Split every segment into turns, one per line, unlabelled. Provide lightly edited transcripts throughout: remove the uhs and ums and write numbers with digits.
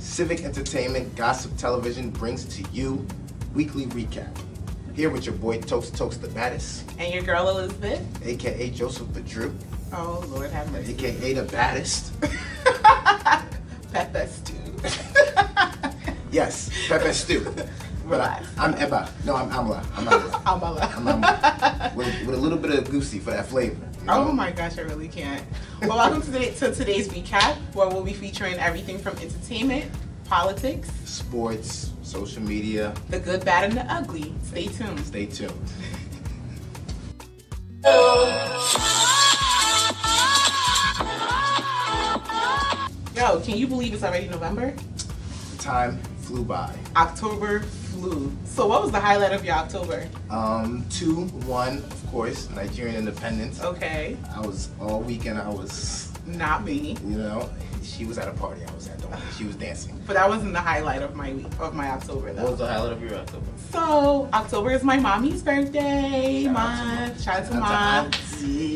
Civic Entertainment Gossip Television brings to you Weekly Recap. Here with your boy Toast the Baddest.
And your girl Elizabeth.
AKA Joseph the Drew.
Oh, Lord have mercy.
AKA the Baddest.
Pepe Stew.
Yes, Pepe Stew.
Relax.
I'm Eba. No, I'm Amla. I'm Amla. With a little bit of goosey for that flavor. You know?
Oh my gosh, I really can't. Well, welcome to today's recap, where we'll be featuring everything from entertainment, politics,
sports, social media,
the good, bad, and the ugly. Stay tuned.
Stay tuned.
Yo, can you believe it's already November?
Time flew by.
October flew. So what was the highlight of your October?
2-1, of course, Nigerian independence.
Okay.
I was all weekend.
Not me.
You know, she was at a party I was at. Don't worry, she was dancing.
But that wasn't the highlight of my October, though.
What was the highlight of your October?
So October is my mommy's birthday month. Shout out to mom.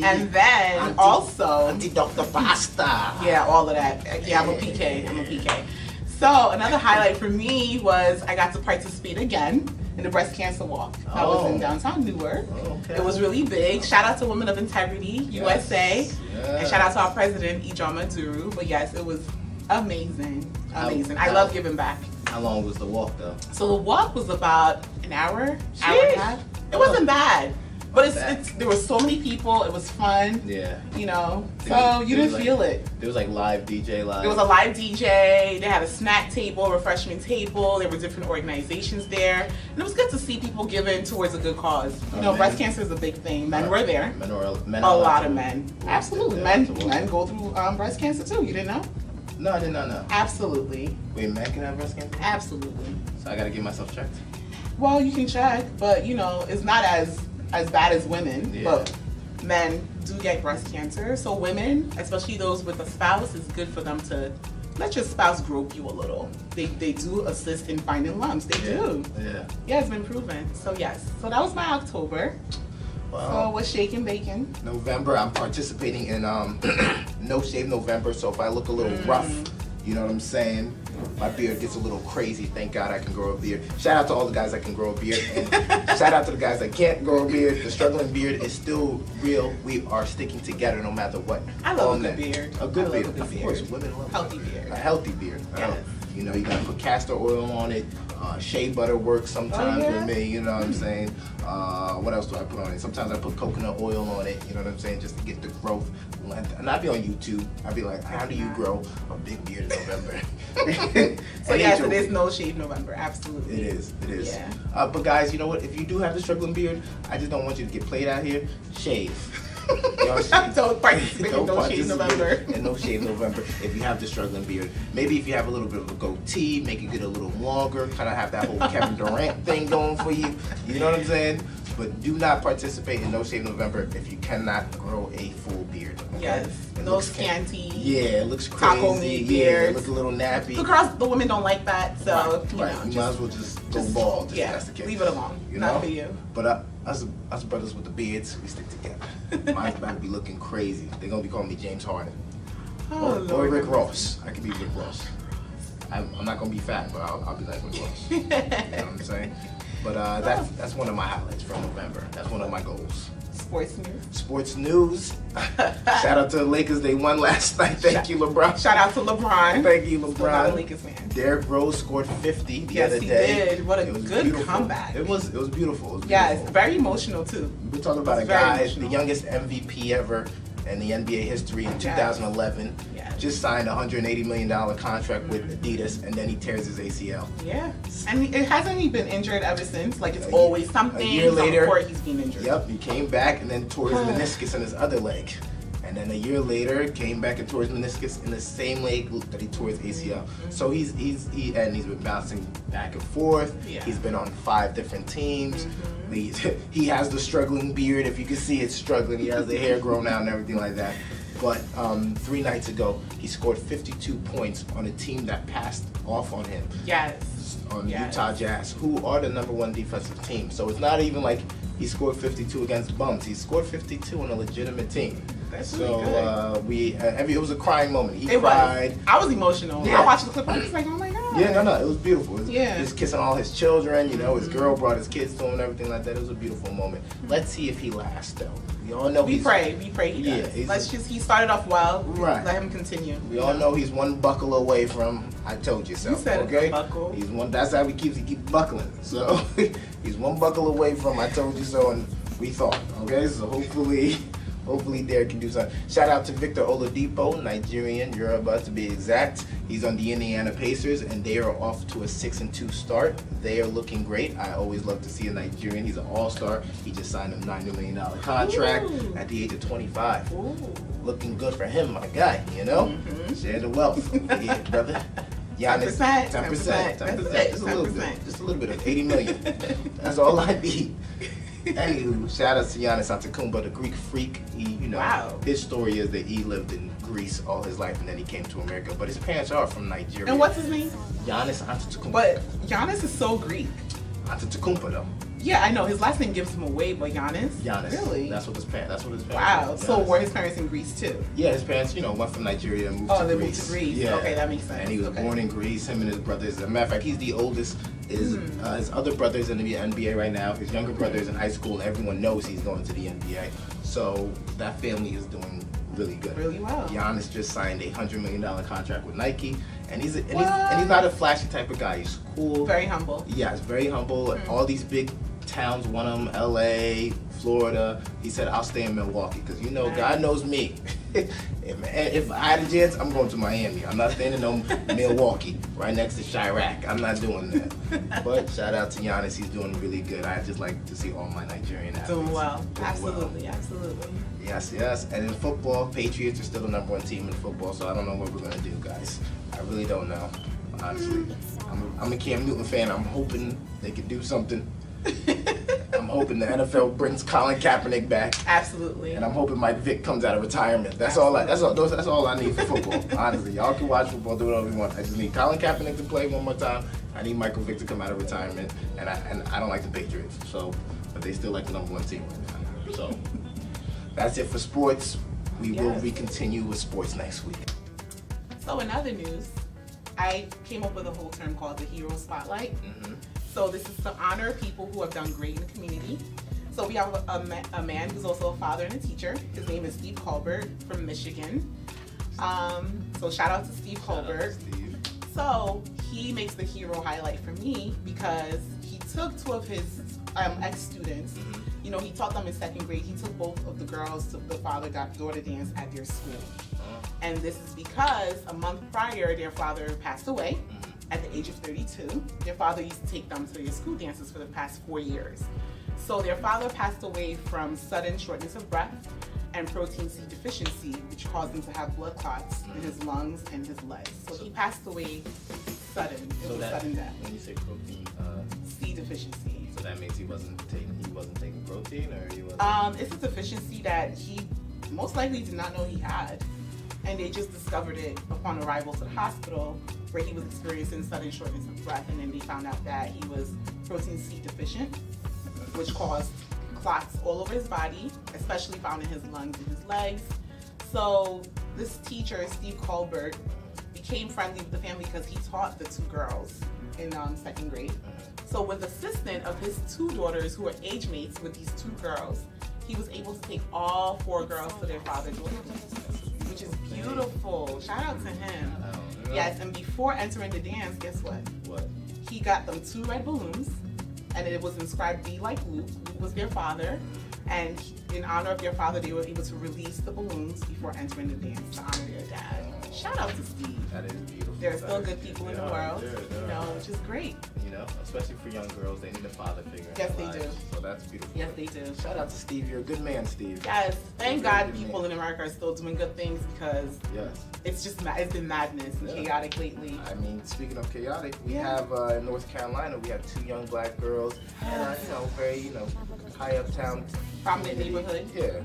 And then
Auntie,
also
Auntie Dr. Pasta.
Yeah, all of that. Yeah, I'm a PK. So another highlight for me was I got to participate again in the breast cancer walk. That was in downtown Newark.
Okay.
It was really big. Shout out to Women of Integrity USA. And shout out to our president, Ijoma Duru. But yes, it was amazing. I love giving back.
How long was the walk though?
So the walk was about an hour and a half. It wasn't bad. But there were so many people. It was fun.
Yeah.
You know, so you didn't feel it.
There was like live DJ live.
There was a live DJ. They had a snack table, refreshment table. There were different organizations there. And it was good to see people giving towards a good cause. You know, breast cancer is a big thing. Men were there.
Men
a lot of men. Absolutely. Men go through breast cancer too. You didn't know?
No, I did not know.
Absolutely.
Wait, men can have breast cancer?
Absolutely.
So I gotta get myself checked?
Well, you can check, but you know, it's not as bad as women, but men do get breast cancer. So women, especially those with a spouse, it's good for them to let your spouse grope you a little. They do assist in finding lumps. They do. Yeah, it's been proven. So yes. So that was my October.
Wow.
So what's shaking bacon?
November, I'm participating in No Shave November. So if I look a little rough, you know what I'm saying? My beard gets a little crazy. Thank God I can grow a beard. Shout out to all the guys that can grow a beard. And shout out to the guys that can't grow a beard. The struggling beard is still real. We are sticking together no matter what.
I love a good beard.
A good beard.
Of
course, women love
healthy beard.
A healthy beard.
Yes.
You know, you gotta put castor oil on it. Shea butter works sometimes with me, you know what I'm saying? What else do I put on it? Sometimes I put coconut oil on it, you know what I'm saying? Just to get the growth. And I'd be on YouTube. I'd be like, how do you grow a big beard in November?
So yes, it is No Shave November, absolutely.
It is.
Yeah.
But guys, you know what? If you do have the struggling beard, I just don't want you to get played out here. Shave.
Don't participate in No Shave November.
And No Shave November if you have the struggling beard. Maybe if you have a little bit of a goatee, make it get a little longer, kind of have that whole Kevin Durant thing going for you. You know what I'm saying? But do not participate in No Shave November if you cannot grow a full beard. Okay?
Yes. No scanty.
Yeah, it looks crazy.
Taco meat
beard. It looks a little nappy.
The women don't like that, so
you might as well just go bald. That's the case.
Leave it alone.
You
Not
know?
for you.
But us brothers with the beards, we stick together. Mine's about to be looking crazy. They're gonna be calling me James Harden. Or Rick Ross. I could be Rick Ross. I'm not gonna be fat, but I'll be like Rick Ross. You know what I'm saying? But that's one of my highlights from November. That's one of my goals. Sports news. Shout out to the Lakers. They won last night. Thank you, LeBron.
Shout out to LeBron.
Thank you, LeBron.
Still not a Lakers fan.
Derrick Rose scored 50 the other day.
Yes, he did. What a good
beautiful.
comeback.
It was beautiful.
Yeah, it's very emotional too.
We're talking about a guy, the youngest MVP ever in the NBA history in 2011. Just signed a $180 million contract with Adidas, and then he tears his ACL.
Yeah, and it hasn't he been injured ever since? Like it's always something.
A year later,
before he's been injured.
Yep, he came back and then tore his meniscus in his other leg. And then a year later, came back and tore his meniscus in the same leg that he tore his ACL. So he's been bouncing back and forth.
Yeah.
He's been on 5 different teams. He has the struggling beard. If you can see, it's struggling. He has the hair grown out and everything like that. But 3 nights ago, he scored 52 points on a team that passed off on him.
Yes.
On Utah Jazz, who are the #1 defensive team. So it's not even like he scored 52 against bums. He scored 52 on a legitimate team.
That's
So
really good.
it was a crying moment. He
It
cried.
was. I was emotional.
Yeah.
I watched the clip. I was like, oh my god.
Yeah, no, it was beautiful.
Yeah.
He was kissing all his children. You know, his girl brought his kids to him and everything like that. It was a beautiful moment. Let's see if he lasts, though. We all know
We pray he
Yeah,
does. He started off well.
Right.
Let him continue.
We all know he's one buckle away from I told you so.
You said
okay?
buckle.
He's one. That's how he keeps buckling. So he's one buckle away from I told you so, and we thought. Okay, so hopefully Derek can do something. Shout out to Victor Oladipo, Nigerian, Yoruba to be exact. He's on the Indiana Pacers, and they are off to a 6-2 start. They are looking great. I always love to see a Nigerian. He's an all-star. He just signed a $90 million contract at the age of 25.
Ooh.
Looking good for him, my guy, you know? Share the wealth. Yeah, brother. Giannis, 10%. Just a little bit. Just a little bit of 80 million. That's all I need. Anywho, shout out to Giannis Antetokounmpo, the Greek freak.
Wow.
His story is that he lived in Greece all his life and then he came to America. But his parents are from Nigeria.
And what's his name?
Giannis Antetokounmpo.
But Giannis is so Greek.
Antetokounmpo though.
Yeah, I know. His last name gives him away, but Giannis?
Giannis.
Really?
That's what his parents.
Wow.
were.
So
Giannis.
were his parents in Greece too?
Yeah, his parents, went from Nigeria and moved
Oh,
to
they
Greece.
moved to Greece.
Yeah.
Okay, that makes sense.
And he was
Okay.
born in Greece. Him and his brothers. As a matter of fact, he's the oldest. His other brother's in the NBA right now. His younger brother's in high school. And everyone knows he's going to the NBA. So that family is doing really good.
Really well.
Giannis just signed a $100 million contract with Nike, and he's not a flashy type of guy. He's cool.
Very humble.
Yeah, he's very humble. All these big towns want him. LA, Florida. He said, I'll stay in Milwaukee because God knows me. if I had a chance, I'm going to Miami. I'm not staying in no Milwaukee right next to Chirac. I'm not doing that. But shout out to Giannis. He's doing really good. I just like to see all my Nigerian athletes
Doing well.
doing
Absolutely,
well.
absolutely.
Yes. And in football, Patriots are still the #1 team in football, so I don't know what we're going to do, guys. I really don't know, honestly. I'm a Cam Newton fan. I'm hoping they can do something. I'm hoping the NFL brings Colin Kaepernick back.
Absolutely.
And I'm hoping Mike Vick comes out of retirement. That's all I need for football. Honestly, y'all can watch football, do whatever you want. I just need Colin Kaepernick to play one more time. I need Michael Vick to come out of retirement. And I don't like the Patriots, but they still like the #1 team right now. So that's it for sports. We will recontinue with sports next week.
So in other news, I came up with a whole term called the Hero Spotlight. So this is to honor people who have done great in the community. So we have a man who's also a father and a teacher. His name is Steve Colbert from Michigan. So shout out to Steve Colbert. So he makes the hero highlight for me because he took 2 of his ex-students. He taught them in 2nd grade. He took both of the girls to the father-daughter dance at their school. And this is because a month prior, their father passed away at the age of 32. Their father used to take them to their school dances for the past 4 years. So their father passed away from sudden shortness of breath and protein C deficiency, which caused him to have blood clots in his lungs and his legs. So he passed away sudden. It was a sudden death.
When you say protein,
C deficiency.
so that means he wasn't taking protein, or he wasn't.
It's a deficiency that he most likely did not know he had, and they just discovered it upon arrival to the hospital, where he was experiencing sudden shortness of breath, and then they found out that he was protein C deficient, which caused clots all over his body, especially found in his lungs and his legs. So this teacher, Steve Colbert, became friendly with the family because he taught the 2 girls in 2nd grade. So with assistance of his 2 daughters who are age mates with these 2 girls, he was able to take all 4 girls to their father-daughter dance, which is beautiful. Shout out to him. Yes, and before entering the dance, guess what?
What?
He got them 2 red balloons, and it was inscribed "Be Like Luke." Luke was their father, and in honor of their father, they were able to release the balloons before entering the dance to honor their dad. Shout out to Steve.
That is beautiful.
There are still good people in the world,
There
which is great.
Especially for young girls, they need a father figure. in
Yes,
their
they
lives.
do.
So that's beautiful.
Yes, they do.
Shout out to Steve. You're a good man, Steve.
Yes, thank
You're a
God
good
people
man.
in America are still doing good things because
Yes.
it's been madness and chaotic lately.
I mean, speaking of chaotic, we
Yeah.
have in North Carolina, we have 2 young black girls, and very high uptown,
Prominent
community.
neighborhood.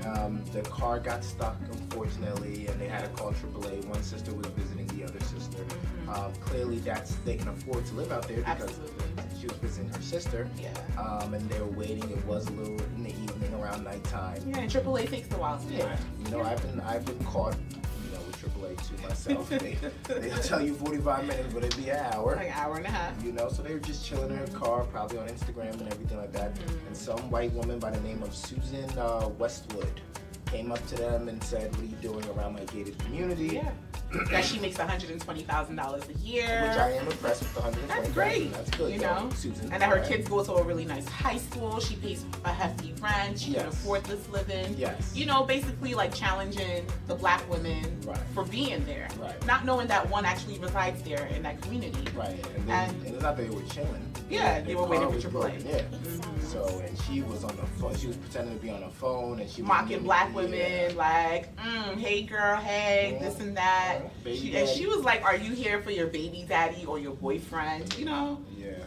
Yeah, the car got stuck, unfortunately, and they had to call AAA. One sister was visiting the the other sister. Clearly, they can afford to live out there because
Absolutely.
she was visiting her sister.
Yeah.
And they were waiting. It was a little in the evening, around nighttime.
Yeah, and AAA takes a while sometimes.
Yeah. You know, I've been caught, with AAA too myself. They'll tell you 45 minutes, but it'd be an hour.
Like an hour and a half.
So they were just chilling in her car, probably on Instagram and everything like that. And some white woman by the name of Susan Westwood came up to them and said, "What are you doing around my gated community?"
Yeah. That she makes $120,000 a year.
Which I am impressed with. $120,000.
That's great.
That's good, Susan.
And that her kids go to a really nice high school. She pays a hefty rent. She can afford this living.
Yes.
Basically like challenging the black women for being there.
Right.
Not knowing that one actually resides there in that community.
Right. And it's not that they were chilling.
Yeah, they were waiting for AAA.
Yeah. So, and she was on the phone. She was pretending to be on the phone, and she was
mocking black women, like, hey girl, hey, this and that. And she was like, are you here for your baby daddy or your boyfriend?
Yeah.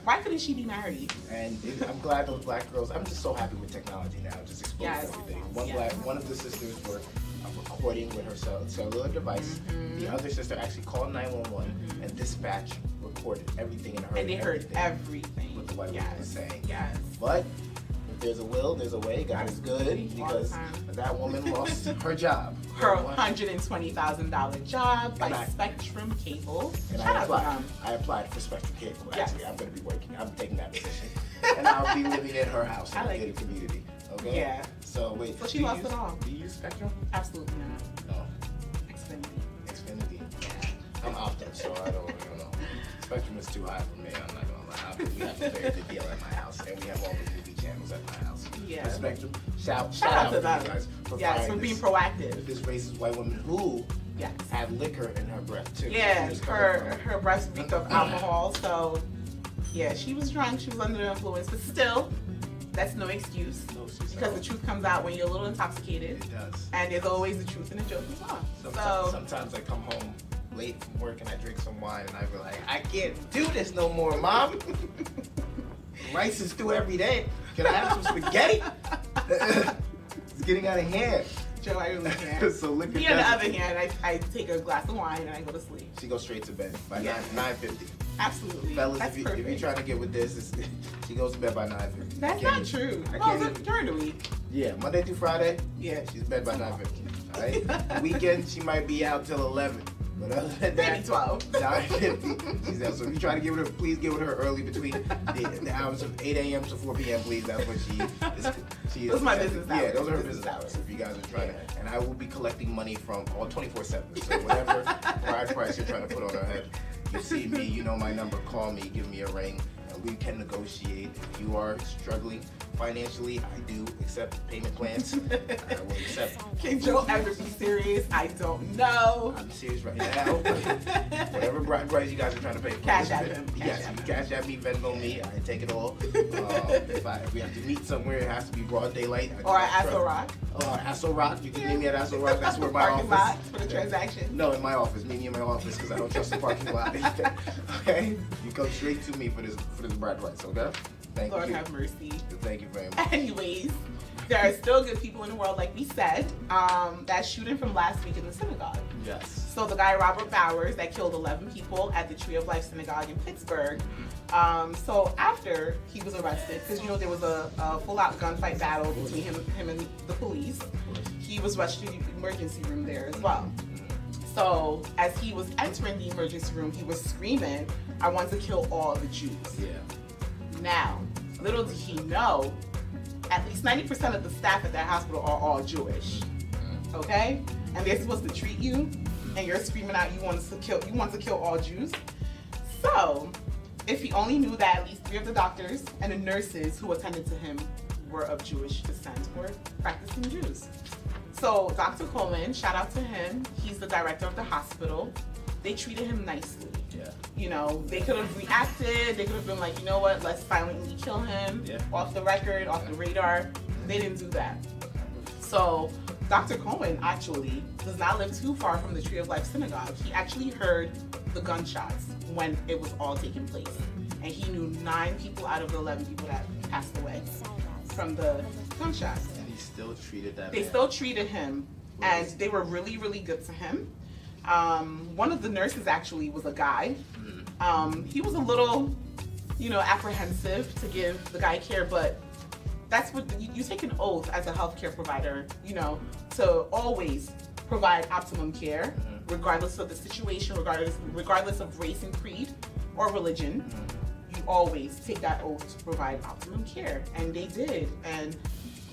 Why couldn't she be married?
And I'm glad those black girls. I'm just so happy with technology now. Just exposing everything. One of the sisters were recording with her cellular device. The other sister actually called 911 and dispatch recorded everything in her.
And they heard everything.
What the white woman was saying.
Yes.
But if there's a will, there's a way. God is good, because that woman lost her job.
Her $120,000 job by Spectrum Cable.
And I applied for Spectrum Cable. Actually, I'm going to be working. I'm taking that position. And I'll be living in her house in the gated community. Okay?
Yeah.
So wait.
So she lost it all.
Do you use Spectrum?
Absolutely not.
No.
Xfinity.
Yeah. I'm Optum, so I don't know. Spectrum is too high for me. I'm not gonna lie. We have a very good deal at my house, and we have all the movie channels at my house.
Yeah.
But Spectrum. Shout
out to
you
them.
guys for
for being proactive.
This racist white woman who had liquor in her breath too.
Yeah, her breath reeked of alcohol. So yeah, she was drunk. She was under the influence, but still, that's no excuse. Because the truth comes out when you're a little intoxicated.
It does.
And there's always the truth in the joke as well.
Sometimes I come home late from work and I drink some wine and I be like, I can't do this no more, Mom. Rice is through every day. Can I have some spaghetti? It's getting out of hand.
Joe, I really can't.
So liquor.
Me on the other hand, I take a glass of wine and I go to sleep.
She goes straight to bed by 9:50.
Absolutely.
Fellas, if you're trying to get with this, she goes to bed by 9:50.
That's not true. During the week.
Yeah, Monday through Friday.
Yeah.
She's in bed by 9:50. All right. Weekend she might be out till 11. But other than that,
maybe 12.
9:50. She's out. So if you try to get with her, please get with her early between the hours of 8 a.m. to 4 p.m. Please, that's what she is.
Those are my business hours.
Yeah, those are her business hours. If you guys are trying to, and I will be collecting money from all 24/7. So whatever price you're trying to put on her head, you see me, you know my number. Call me, give me a ring, and we can negotiate. If you are struggling financially, I do accept payment plans. I will accept.
Can Joe ever be serious? I don't know.
I'm serious right now. Whatever price you guys are trying to pay for.
Cash at him.
Yes, cash at me, Venmo me. I take it all. If we have to meet somewhere, it has to be broad daylight.
Or at Aso Rock.
Aso Rock. You can meet me at Aso Rock. That's where my
parking lot for the transaction.
No, in my office. Meet me in my office because I don't trust the parking lot. Okay, you come straight to me for this bride price. Okay. Thank
Lord
you.
have mercy.
Thank you very much.
Anyways, there are still good people in the world, like we said. That shooting from last week in the synagogue.
Yes.
So the guy Robert Bowers that killed 11 people at the Tree of Life Synagogue in Pittsburgh. So after he was arrested, because there was a full-out gunfight battle between him and the police, he was rushed to the emergency room there as well. So as he was entering the emergency room, he was screaming, "I want to kill all the Jews."
Yeah.
Now, little did he know, at least 90% of the staff at that hospital are all Jewish. Okay? And they're supposed to treat you, and you're screaming out you want to kill all Jews. So, if he only knew that at least 3 of the doctors and the nurses who attended to him were of Jewish descent or practicing Jews. So, Dr. Coleman, shout out to him. He's the director of the hospital. They treated him nicely.
Yeah.
They could have reacted. They could have been like, you know what, let's violently kill him off the record, off the radar. They didn't do that. So Dr. Cohen actually does not live too far from the Tree of Life Synagogue. He actually heard the gunshots when it was all taking place. And he knew 9 people out of the 11 people that passed away from the gunshots.
And he still treated that
They
man.
still treated him, and they were really, really good to him. One of the nurses actually was a guy. He was a little, apprehensive to give the guy care, but that's what you take an oath as a healthcare provider, to always provide optimum care, regardless of the situation, regardless of race and creed or religion. You always take that oath to provide optimum care, and they did. And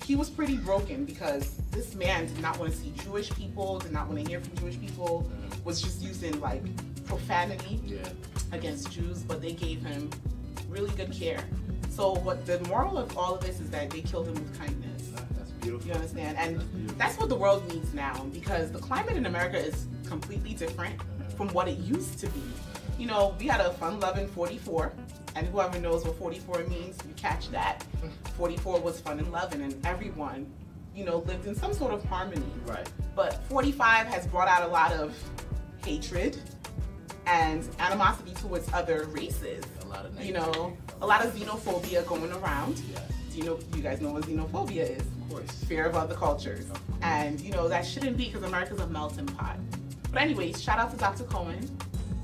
he was pretty broken because this man did not want to see Jewish people, did not want to hear from Jewish people, was just using like profanity against Jews, but they gave him really good care. So what the moral of all of this is that they killed him with kindness.
That's beautiful.
You understand? And that's what the world needs now, because the climate in America is completely different from what it used to be. We had a fun-loving 44, and whoever knows what 44 means, you catch that. 44 was fun and loving, and everyone, lived in some sort of harmony.
Right.
But 45 has brought out a lot of hatred and animosity towards other races.
A lot of
A lot of xenophobia going around.
Yes.
You guys know what xenophobia is.
Of course.
Fear of other cultures. And, that shouldn't be, because America's a melting pot. But anyways, shout out to Dr. Cohen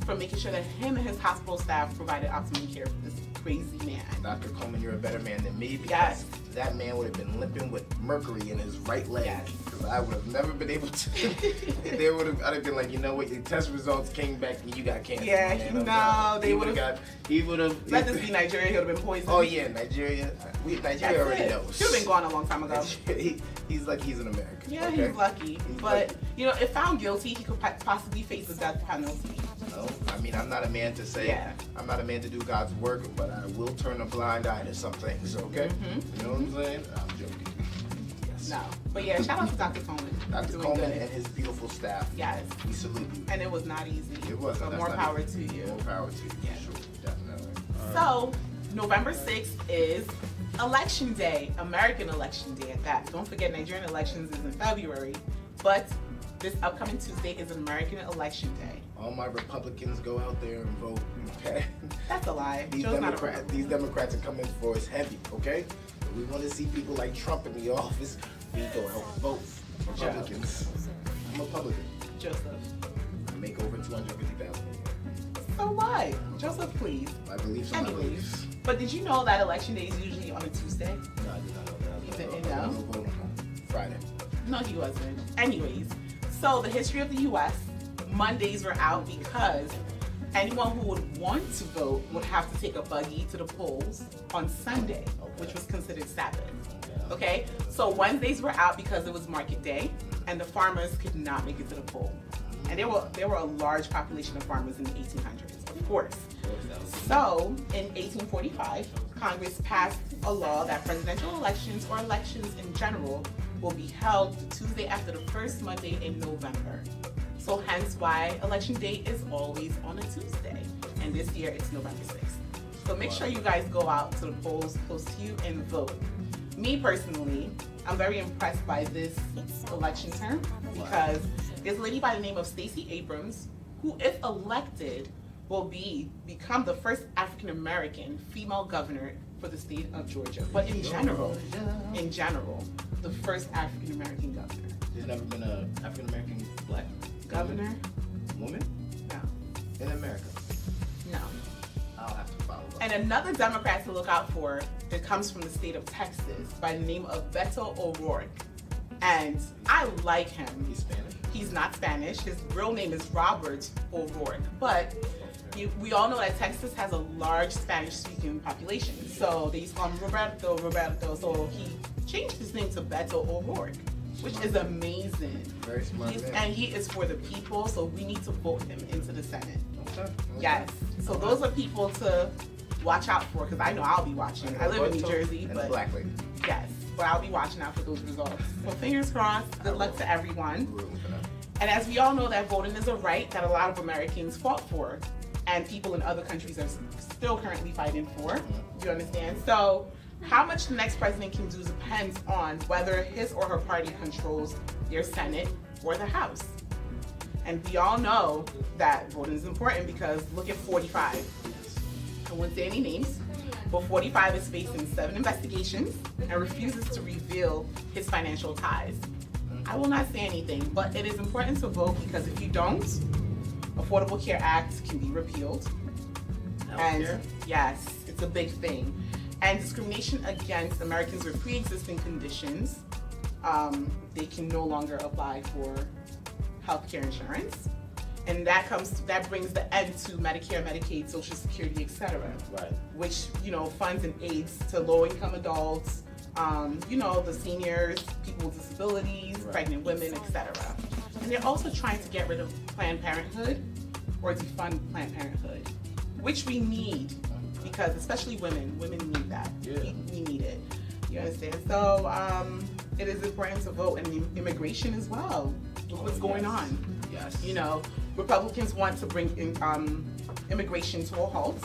for making sure that him and his hospital staff provided optimum care for this crazy man.
Dr. Coleman, you're a better man than me, because
Yes.
that man would have been limping with mercury in his right leg.
Yes.
Because I would have never been able to. I'd have been like, you know what, your test results came back and you got cancer.
Yeah,
man.
no, they
He
would have.
got. He would have.
Let this be Nigeria, he would have been poisoned.
Oh yeah, Nigeria. Nigeria already knows.
He would have been gone a long time ago.
He's like he's an American.
Yeah,
okay?
he's lucky. But, if found guilty, he could possibly face the death penalty.
No, I mean, I'm not a man to say, I'm not a man to do God's work, but I will turn a blind eye to some things, okay? You know what I'm saying? I'm joking. Yes.
No. But yeah, shout out to Dr. Coleman.
Dr.
Doing
Coleman
good.
and his beautiful staff.
Yes.
We salute you.
And it was not easy.
It wasn't.
But
That's
more
not
power
easy.
to you.
More power to you.
Yeah.
Sure, definitely.
So, November 6th is Election Day, American Election Day at that. Don't forget, Nigerian elections is in February, but this upcoming Tuesday is an American Election Day.
All my Republicans go out there and vote. Okay?
That's a lie.
These
Joe's not a
Democrats,
Republican.
these Democrats are coming for us heavy, okay? If we want to see people like Trump in the office, we go out and vote. Republicans. I'm a Republican.
Joseph.
I make over $250,000 a year.
So what? Joseph, please.
My beliefs are my
Anyways.
beliefs.
But did you know that Election Day is usually on a Tuesday?
No, I did not know that.
You didn't
I
know?
was voting on Friday.
No, he wasn't. Anyways, so the history of the U.S., Mondays were out because anyone who would want to vote would have to take a buggy to the polls on Sunday, which was considered Sabbath. Okay? So Wednesdays were out because it was market day and the farmers could not make it to the poll. And there were a large population of farmers in the 1800s, of course. So, in 1845, Congress passed a law that presidential elections or elections in general will be held the Tuesday after the first Monday in November. So hence why Election Day is always on a Tuesday. And this year it's November 6th. So make sure you guys go out to the polls close to you and vote. Me personally, I'm very impressed by this election term because there's a lady by the name of Stacey Abrams who, if elected, will become the first African American female governor for the state of Georgia. But in general, the first African American governor.
There's never been an African American black
Governor?
woman
No.
in America.
No.
I'll have to follow up.
And another Democrat to look out for that comes from the state of Texas by the name of Beto O'Rourke. And I like him.
He's Spanish.
He's not Spanish. His real name is Robert O'Rourke. But we all know that Texas has a large Spanish-speaking population. So they used to call him Roberto. So he changed his name to Beto O'Rourke, which is amazing.
Very smart man.
And he is for the people, so we need to vote him into the Senate.
Okay.
Yes. So those are people to watch out for, because I know I'll be watching. I live in New Jersey,
and a
but
black lady.
yes, but I'll be watching out for those results. So fingers crossed. Good luck to everyone.
Rooting for them.
And as we all know, that voting is a right that a lot of Americans fought for, and people in other countries are still currently fighting for. You understand? So how much the next president can do depends on whether his or her party controls their Senate or the House. And we all know that voting is important because look at 45. I won't say any names, but 45 is facing 7 investigations and refuses to reveal his financial ties. I will not say anything, but it is important to vote because if you don't, Affordable Care Act can be repealed. And yes, it's a big thing. And discrimination against Americans with pre-existing conditions, they can no longer apply for healthcare insurance. And that brings the end to Medicare, Medicaid, Social Security, etc.
Right.
Which, funds and aids to low-income adults, the seniors, people with disabilities, right. Pregnant women, etc. And they're also trying to get rid of Planned Parenthood or defund Planned Parenthood, which we need because especially women need that.
Yeah.
We need it. You understand? So it is important to vote, and immigration as well. Look what's going on.
Yes.
Republicans want to bring in, immigration to a halt.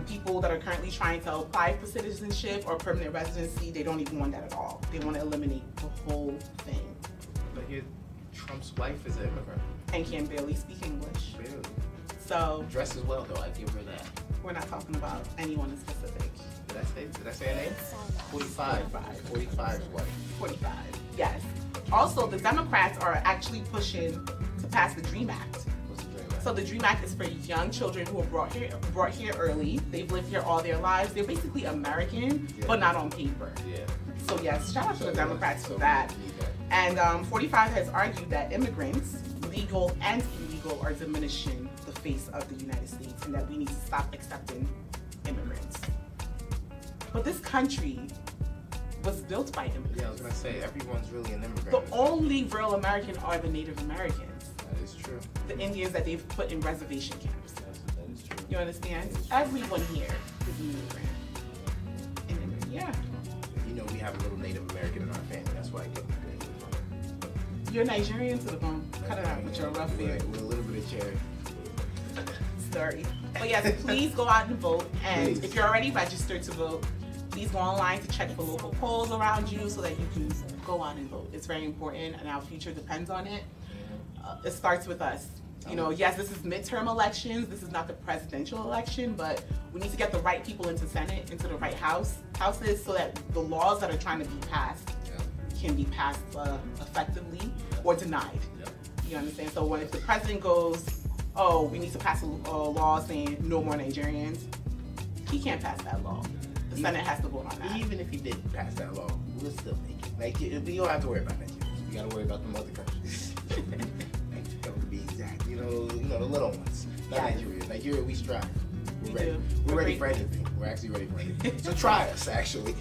People that are currently trying to apply for citizenship or permanent residency, they don't even want that at all. They want to eliminate the whole thing.
But here, Trump's wife is an immigrant.
And can barely speak English.
Barely.
So
Dresses well though, I give her that.
we're not talking about anyone in specific.
Did I say her name? 45. 45's wife.
45, yes. Also, the Democrats are actually pushing to pass the DREAM Act.
What's the dream?
So the DREAM Act is for young children who are brought here early. They've lived here all their lives. They're basically American, but not on paper.
Yeah.
So yes, shout out to the Democrats for that. And 45 has argued that immigrants, legal and illegal, are diminishing the face of the United States, and that we need to stop accepting immigrants. But this country was built by immigrants.
Yeah, I was gonna say everyone's really an immigrant.
The only real American are the Native Americans.
That is true.
The Indians that they've put in reservation camps.
That is true.
You understand? Everyone here is an immigrant. An immigrant, yeah.
We have a little Native American in our family. That's why I get my name.
You're Nigerian to the bone. Cut it out with your rough hair.
With a little bit of cherry.
Sorry. But yes, please go out and vote. And
Please.
if you're already registered to vote, please go online to check for local polls around you so that you can go out and vote. It's very important, and our future depends on it. It starts with us. Yes, this is midterm elections. This is not the presidential election, but we need to get the right people into Senate, into the right houses, so that the laws that are trying to be passed can be passed effectively or denied. You understand? So if the president goes, oh, we need to pass a law saying no more Nigerians, he can't pass that law. The Senate has to vote on that.
Even if he did pass that law, we'll still make it. We don't have to worry about Nigerians. We gotta worry about the other countries. To be exact, the little ones. Not Nigeria. Nigeria, we strive. We're ready. We're ready for anything. We're actually ready for anything. So try us, actually.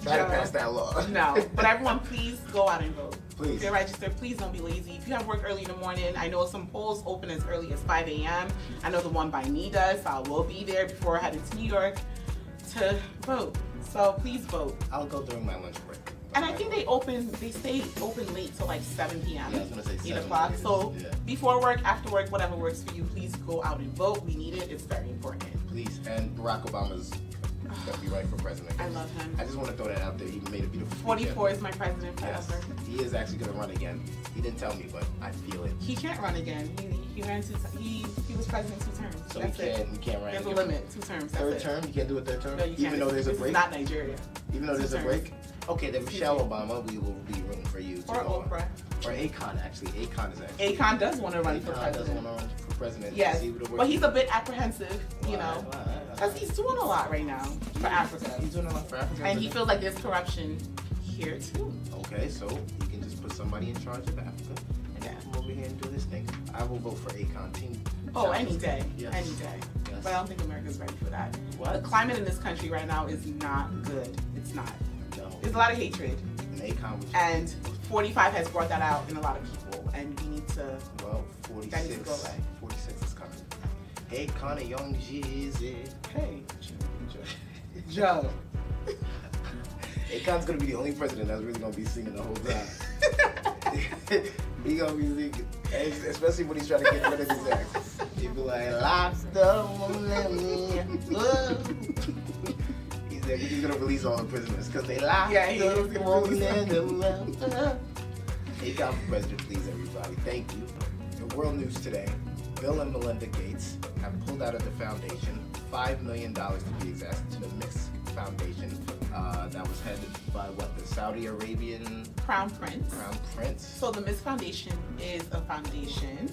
Try to pass that law.
No, but everyone, please go out and vote.
Please.
If you're registered, please don't be lazy. If you have work early in the morning, I know some polls open as early as 5 a.m. I know the one by me does, so I will be there before heading to New York to vote. So please vote.
I'll go during my lunch break.
And I think they stay open late till like 7 p.m.
Yeah, I was gonna say
8
7
o'clock.
days,
So
yeah.
before work, after work, whatever works for you, please go out and vote. We need it. It's very important.
Please. And Barack Obama's gonna be right for president.
I love him.
I just want to throw that out there. He made a beautiful
44 is my president
Yes.
forever.
He is actually gonna run again. He didn't tell me, but I feel it.
He can't run again. He ran he was president 2 terms.
So
That's it.
we can't run
There's a
again.
limit, 2 terms. That's
Third
it.
term? You can't do a third term?
No, you can't.
Even though there's a
This
break?
is not Nigeria.
Even though there's
2
a
terms.
break? Okay, then Michelle Obama, we will be rooting for you. To
Or
go on.
Oprah.
Or AKON, actually. AKON is actually.
AKON does want to run for
AKON
president.
doesn't want to run for president.
Yes,
See what the
but he's a bit apprehensive,
Why?
because he's doing a lot right now for Africa.
He's doing a lot for Africa.
And he feels like there's corruption here too.
Okay, so he can just put somebody in charge of Africa and
Yeah.
come over here and do this thing. I will vote for AKON team.
Oh, any day,
Yes.
any day.
Yes.
But I don't think America's ready for that.
What?
The climate in this country right now is not good. It's not.
No.
There's a lot of hatred,
And AKON was,
and 45 has brought that out in a lot of people, and we need to.
well,
That needs to
46.
go away.
46 is coming. AKON and Young Jeezy.
Hey, Joe.
Akon's gonna be the only president that's really gonna be singing the whole time. He gonna be singing, especially when he's trying to get rid of his ex. He be like, "Lobster won't let me go." He's gonna release all the prisoners because they locked
Yeah, he is
up,
gonna
won't
release
let them out. Akon for president, please, everybody. Thank you. In world news today, Bill and Melinda Gates have pulled out of the foundation $5 million to be exact to the
foundation that was headed by what, the Saudi Arabian
Crown Prince.
Crown Prince.
So the Miss Foundation is a foundation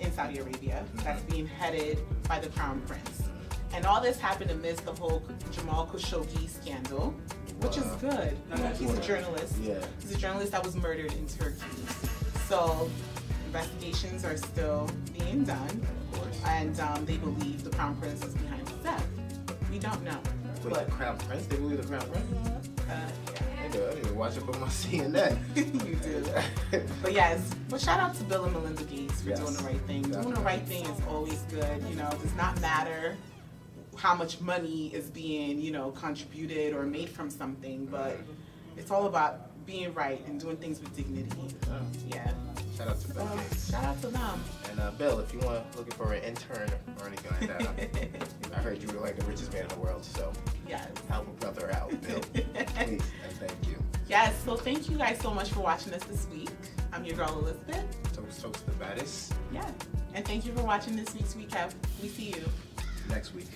in Saudi Arabia that's being headed by the Crown Prince. And all this happened amidst the whole Jamal Khashoggi scandal, which is good. He's a journalist.
Yeah.
He's a journalist that was murdered in Turkey. So investigations are still being done,
Of course.
and they believe the Crown Prince is behind his death. We don't know.
Wait,
But
the Crown Prince? They believe the Crown Prince?
yeah,
I need to watch up on my CNN.
you do. But yes, but shout out to Bill and Melinda Gates for
Yes,
doing the right thing. Doing the
definitely.
right thing is always good. You know, it does not matter how much money is being, you know, contributed or made from something, but it's all about being right and doing things with dignity. Yeah.
Shout out to Bill
So,
Gates.
shout out to them.
And Bill, if you want looking for an intern or anything like that, I heard you were like the richest man in the world, so
Yes.
help a brother out, Bill. Please, and thank you.
Yes, so thank you guys so much for watching us this week. I'm your girl Elizabeth.
Toast the baddest
Yeah. And thank you for watching this week's recap. We see you
next week.